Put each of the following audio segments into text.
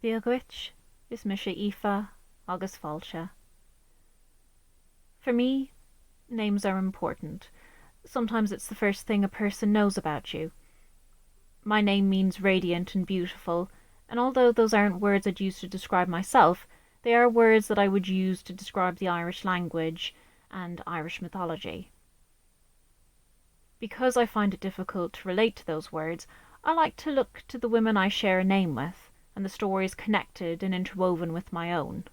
Beagwich is misha Aoife agus fáilte. For me, names are important. Sometimes it's the first thing a person knows about you. My name means radiant and beautiful, and although those aren't words I'd use to describe myself, they are words that I would use to describe the Irish language and Irish mythology. Because I find it difficult to relate to those words, I like to look to the women I share a name with, and the stories connected and interwoven with my own.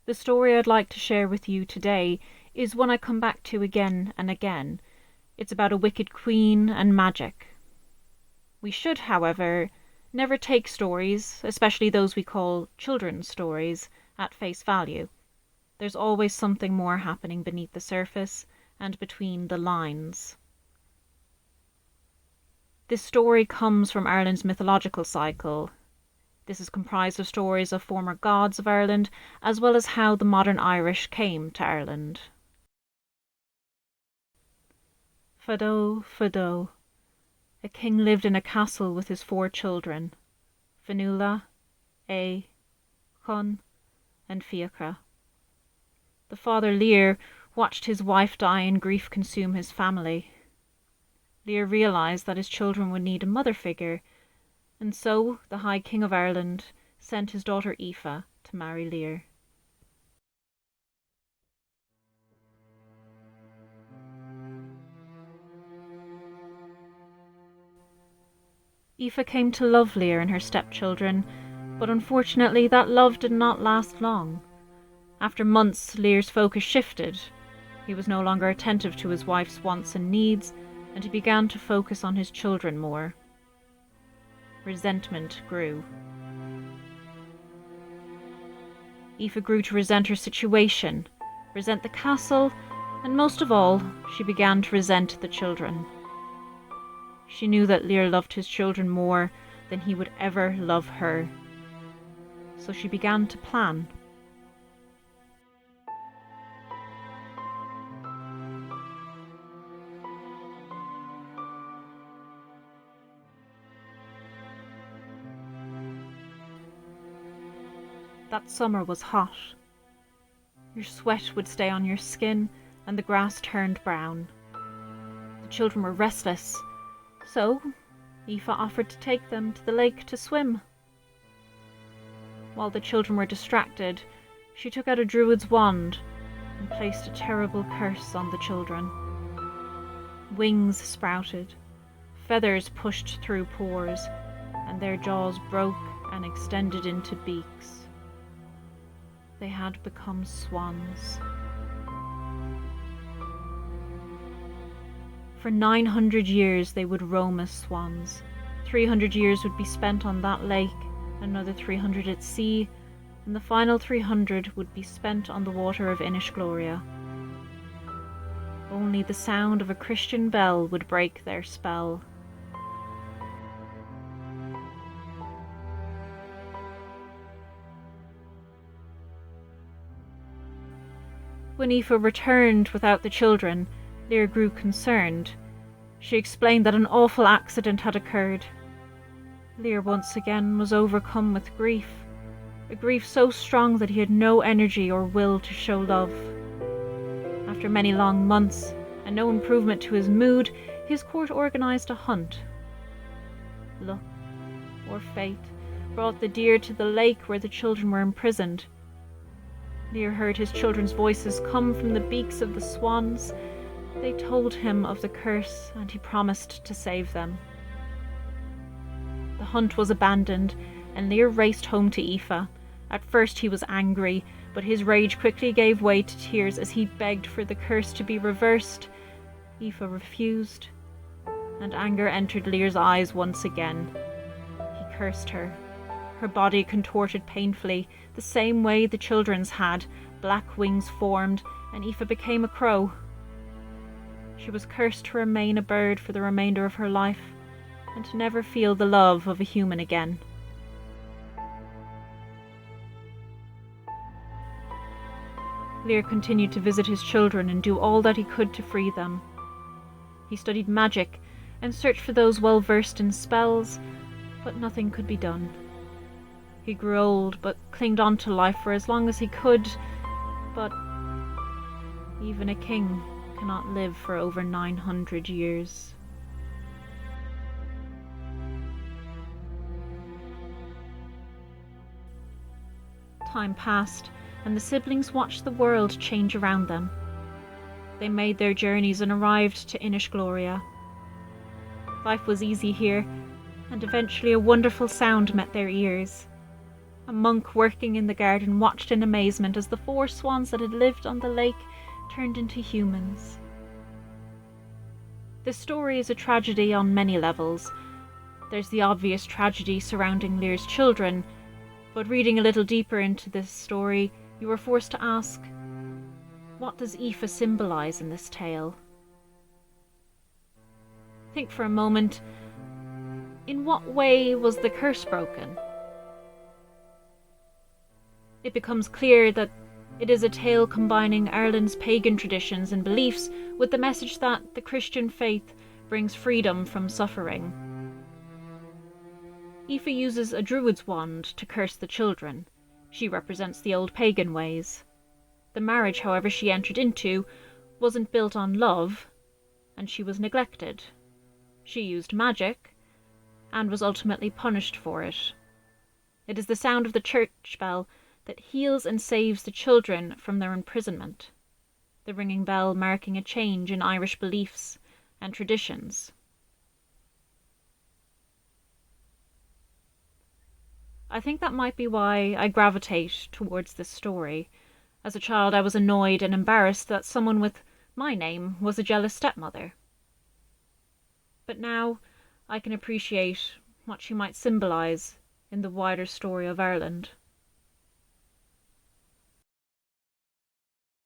The story I'd like to share with you today is one I come back to again and again. It's about a wicked queen and magic. We should, however, never take stories, especially those we call children's stories, at face value. There's always something more happening beneath the surface and between the lines. This story comes from Ireland's mythological cycle. This is comprised of stories of former gods of Ireland, as well as how the modern Irish came to Ireland. Fado, Fado. A king lived in a castle with his 4 children, Fionnuala, A, Chun, and Fiachra. The father Lír watched his wife die and grief consume his family. Lír realised that his children would need a mother figure, and so the High King of Ireland sent his daughter Aoife to marry Lír. Aoife came to love Lír and her stepchildren, but unfortunately that love did not last long. After months, Lyr's focus shifted. He was no longer attentive to his wife's wants and needs, and he began to focus on his children more. Resentment grew. Aoife grew to resent her situation, resent the castle, and most of all, she began to resent the children. She knew that Lír loved his children more than he would ever love her, so she began to plan. That summer was hot. Your sweat would stay on your skin and the grass turned brown. The children were restless, so Aoife offered to take them to the lake to swim. While the children were distracted, she took out a druid's wand and placed a terrible curse on the children. Wings sprouted, feathers pushed through pores, and their jaws broke and extended into beaks. They had become swans. For 900 years they would roam as swans. 300 years would be spent on that lake, another 300 at sea, and the final 300 would be spent on the water of Inishglória. Only the sound of a Christian bell would break their spell. When Aoife returned without the children, Lír grew concerned. She explained that an awful accident had occurred. Lír once again was overcome with grief, a grief so strong that he had no energy or will to show love. After many long months and no improvement to his mood, his court organised a hunt. Luck, or fate, brought the deer to the lake where the children were imprisoned. Lír heard his children's voices come from the beaks of the swans. They told him of the curse, and he promised to save them. The hunt was abandoned, and Lír raced home to Aoife. At first he was angry, but his rage quickly gave way to tears as he begged for the curse to be reversed. Aoife refused, and anger entered Lyr's eyes once again. He cursed her. Her body contorted painfully, the same way the children's had. Black wings formed, and Aoife became a crow. She was cursed to remain a bird for the remainder of her life, and to never feel the love of a human again. Lír continued to visit his children and do all that he could to free them. He studied magic and searched for those well versed in spells, but nothing could be done. He grew old, but clinged on to life for as long as he could. But even a king cannot live for over 900 years. Time passed, and the siblings watched the world change around them. They made their journeys and arrived to Inish Gloria. Life was easy here, and eventually a wonderful sound met their ears. A monk working in the garden watched in amazement as the 4 swans that had lived on the lake turned into humans. This story is a tragedy on many levels. There's the obvious tragedy surrounding Lyr's children, but reading a little deeper into this story, you are forced to ask, what does Aoife symbolise in this tale? Think for a moment, in what way was the curse broken? It becomes clear that it is a tale combining Ireland's pagan traditions and beliefs with the message that the Christian faith brings freedom from suffering. Aoife uses a druid's wand to curse the children. She represents the old pagan ways. The marriage, however, she entered into wasn't built on love, and she was neglected. She used magic, and was ultimately punished for it. It is the sound of the church bell that heals and saves the children from their imprisonment, the ringing bell marking a change in Irish beliefs and traditions. I think that might be why I gravitate towards this story. As a child, I was annoyed and embarrassed that someone with my name was a jealous stepmother. But now I can appreciate what she might symbolise in the wider story of Ireland.